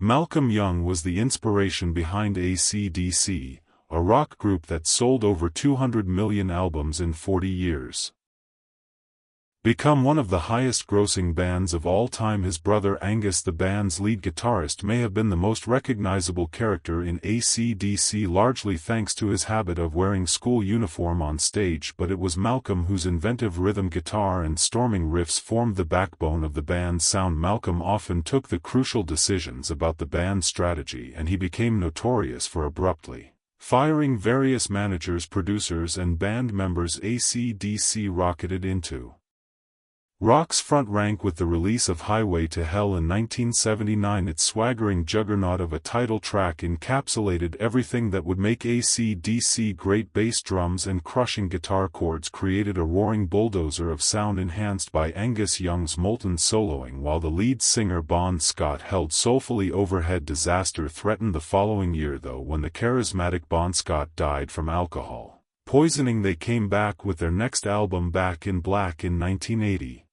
Malcolm Young was the inspiration behind acdc, a rock group that sold over 200 million albums in 40 years. Become one of the highest-grossing bands of all time. His brother Angus, the band's lead guitarist, may have been the most recognizable character in acdc, largely thanks to his habit of wearing school uniform on stage, but it was Malcolm whose inventive rhythm guitar and storming riffs formed the backbone of the band's sound. Malcolm often took the crucial decisions about the band's strategy, and he became notorious for abruptly firing various managers, producers and band members. acdc rocketed into rock's front rank with the release of Highway to Hell in 1979. Its swaggering juggernaut of a title track encapsulated everything that would make acdc great. Bass drums and crushing guitar chords created a roaring bulldozer of sound enhanced by Angus Young's molten soloing, while the lead singer Bon Scott held soulfully overhead. Disaster threatened the following year, though, when the charismatic Bon Scott died from alcohol poisoning. They came back with their next album, Back in Black, in 1980.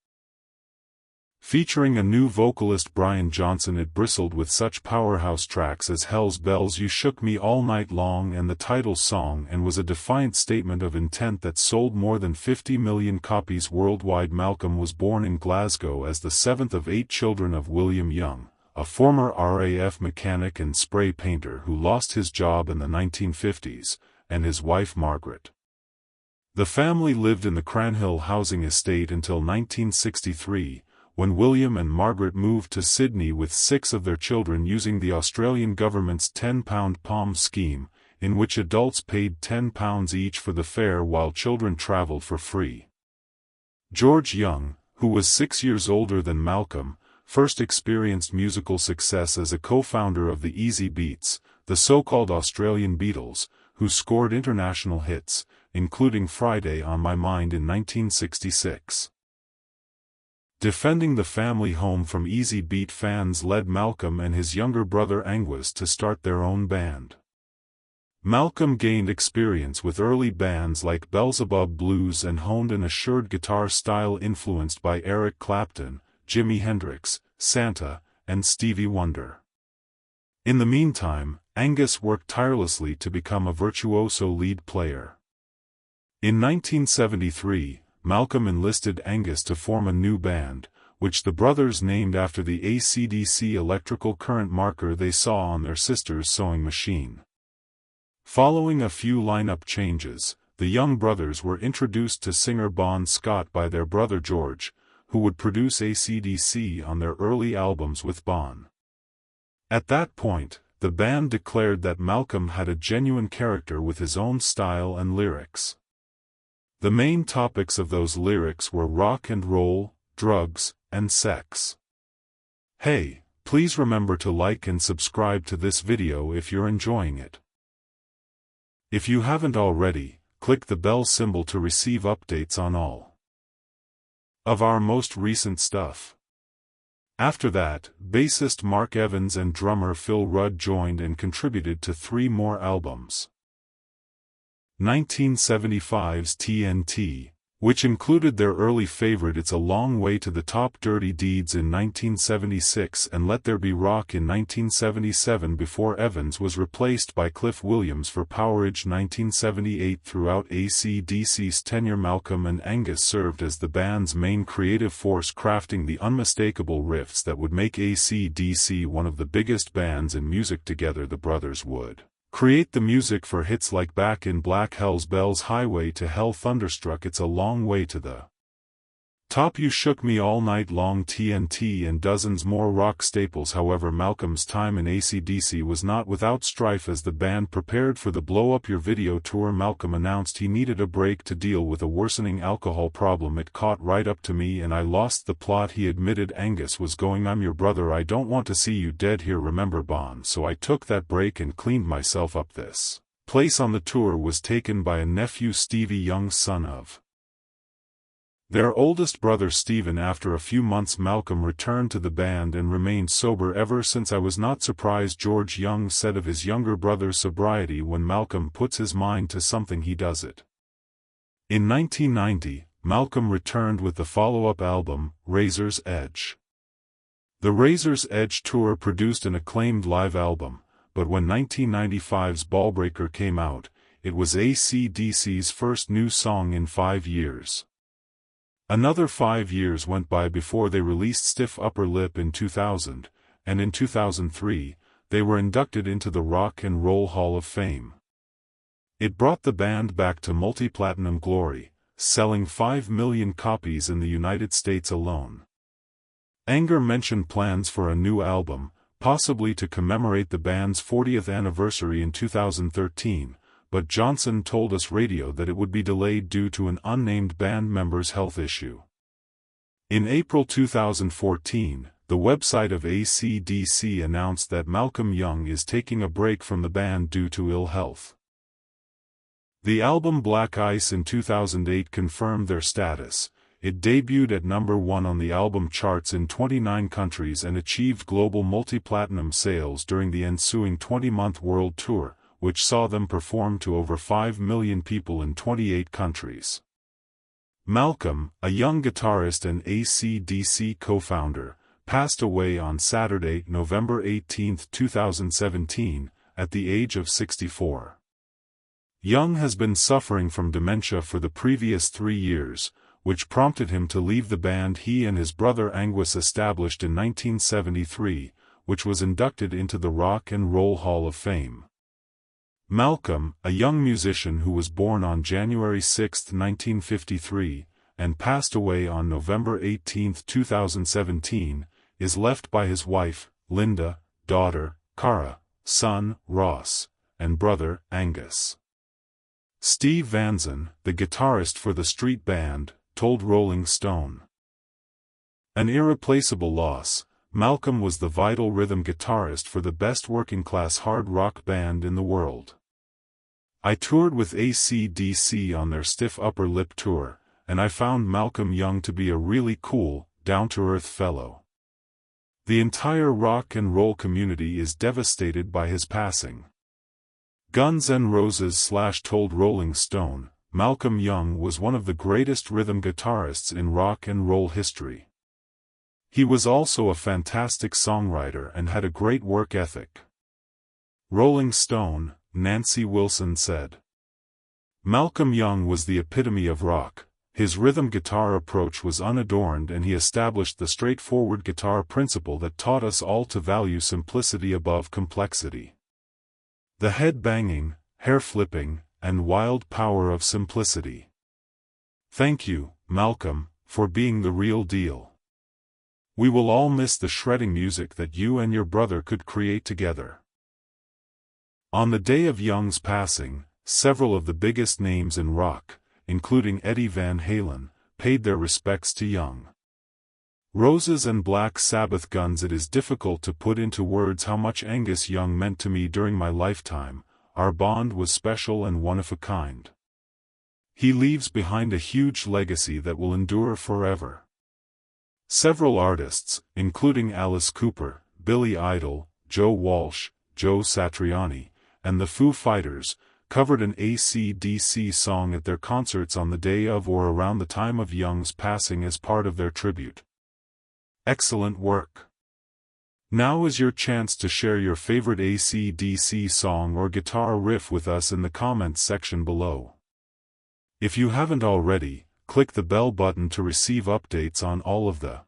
Featuring a new vocalist, Brian Johnson, it bristled with such powerhouse tracks as Hell's Bells, You Shook Me All Night Long, and the title song, and was a defiant statement of intent that sold more than 50 million copies worldwide. Malcolm was born in Glasgow as the seventh of 8 children of William Young, a former RAF mechanic and spray painter who lost his job in the 1950s, and his wife Margaret. The family lived in the Cranhill housing estate until 1963, when William and Margaret moved to Sydney with 6 of their children, using the Australian government's £10 POM scheme, in which adults paid £10 each for the fare while children travelled for free. George Young, who was 6 years older than Malcolm, first experienced musical success as a co-founder of the Easy Beats, the so-called Australian Beatles, who scored international hits, including Friday on My Mind in 1966. Defending the family home from Easy Beat fans led Malcolm and his younger brother Angus to start their own band. Malcolm gained experience with early bands like Beelzebub Blues and honed an assured guitar style influenced by Eric Clapton, Jimi Hendrix, Santa, and Stevie Wonder. In the meantime, Angus worked tirelessly to become a virtuoso lead player. In 1973, Malcolm enlisted Angus to form a new band, which the brothers named after the acdc electrical current marker they saw on their sister's sewing machine. Following a few lineup changes, the Young brothers were introduced to singer Bon Scott by their brother George, who would produce acdc on their early albums with Bon. At that point, the band declared that Malcolm had a genuine character with his own style and lyrics. The main topics of those lyrics were rock and roll, drugs, and sex. Hey, please remember to like and subscribe to this video if you're enjoying it. If you haven't already, click the bell symbol to receive updates on all of our most recent stuff. After that, bassist Mark Evans and drummer Phil Rudd joined and contributed to 3 more albums. 1975's TNT, which included their early favorite It's a Long Way to the Top, Dirty Deeds in 1976, and Let There Be Rock in 1977, before Evans was replaced by Cliff Williams for Powerage 1978. Throughout acdc's tenure, Malcolm and Angus served as the band's main creative force, crafting the unmistakable riffs that would make acdc one of the biggest bands in music. Together, the brothers would create the music for hits like Back in Black, Hell's Bells, Highway to Hell, Thunderstruck, It's a Long Way to the Top, You Shook Me All Night Long, TNT, and dozens more rock staples. However, Malcolm's time in acdc was not without strife. As the band prepared for the Blow Up Your Video tour, Malcolm announced he needed a break to deal with a worsening alcohol problem. It caught right up to me and I lost the plot, he admitted. Angus was going, I'm your brother, I don't want to see you dead here, remember Bon? So I took that break and cleaned myself up. This place on the tour was taken by a nephew, Stevie Young's son of their oldest brother Stephen. After a few months, Malcolm returned to the band and remained sober ever since. I was not surprised, George Young said of his younger brother's sobriety. When Malcolm puts his mind to something, he does it. In 1990, Malcolm returned with the follow-up album, Razor's Edge. The Razor's Edge Tour produced an acclaimed live album, but when 1995's Ballbreaker came out, it was acdc's first new song in 5 years. Another 5 years went by before they released Stiff Upper Lip in 2000, and in 2003, they were inducted into the Rock and Roll Hall of Fame. It brought the band back to multi-platinum glory, selling 5 million copies in the United States alone. Anger mentioned plans for a new album, possibly to commemorate the band's 40th anniversary in 2013, but Johnson told Us Radio that it would be delayed due to an unnamed band member's health issue. In April 2014, the website of acdc announced that Malcolm Young is taking a break from the band due to ill health. The album Black Ice in 2008 confirmed their status. It debuted at number 1 on the album charts in 29 countries and achieved global multi-platinum sales during the ensuing 20-month world tour, which saw them perform to over 5 million people in 28 countries. Malcolm, a young guitarist and acdc co-founder, passed away on Saturday, November 18, 2017, at the age of 64. Young has been suffering from dementia for the previous 3 years, which prompted him to leave the band he and his brother Angus established in 1973, which was inducted into the Rock and Roll Hall of Fame. Malcolm, a young musician who was born on January 6, 1953, and passed away on November 18, 2017, is left by his wife, Linda, daughter, Cara, son, Ross, and brother, Angus. Steve Vanzen, the guitarist for the Street Band, told Rolling Stone. An irreplaceable loss, Malcolm was the vital rhythm guitarist for the best working-class hard rock band in the world. I toured with acdc on their Stiff Upper Lip tour, and I found Malcolm Young to be a really cool, down-to-earth fellow. The entire rock and roll community is devastated by his passing. Guns N' Roses told Rolling Stone, Malcolm Young was one of the greatest rhythm guitarists in rock and roll history. He was also a fantastic songwriter and had a great work ethic. Rolling Stone, Nancy Wilson said. Malcolm Young was the epitome of rock. His rhythm guitar approach was unadorned and he established the straightforward guitar principle that taught us all to value simplicity above complexity. The head-banging, hair-flipping, and wild power of simplicity. Thank you, Malcolm, for being the real deal. We will all miss the shredding music that you and your brother could create together. On the day of Young's passing, several of the biggest names in rock, including Eddie Van Halen, paid their respects to Young. Roses and Black Sabbath Guns. It is difficult to put into words how much Angus Young meant to me during my lifetime. Our bond was special and one of a kind. He leaves behind a huge legacy that will endure forever. Several artists, including Alice Cooper, Billy Idol, Joe Walsh, Joe Satriani, and the Foo Fighters, covered an acdc song at their concerts on the day of or around the time of Young's passing as part of their tribute. Excellent work. Now is your chance to share your favorite acdc song or guitar riff with us in the comments section below. If you haven't already, click the bell button to receive updates on all of the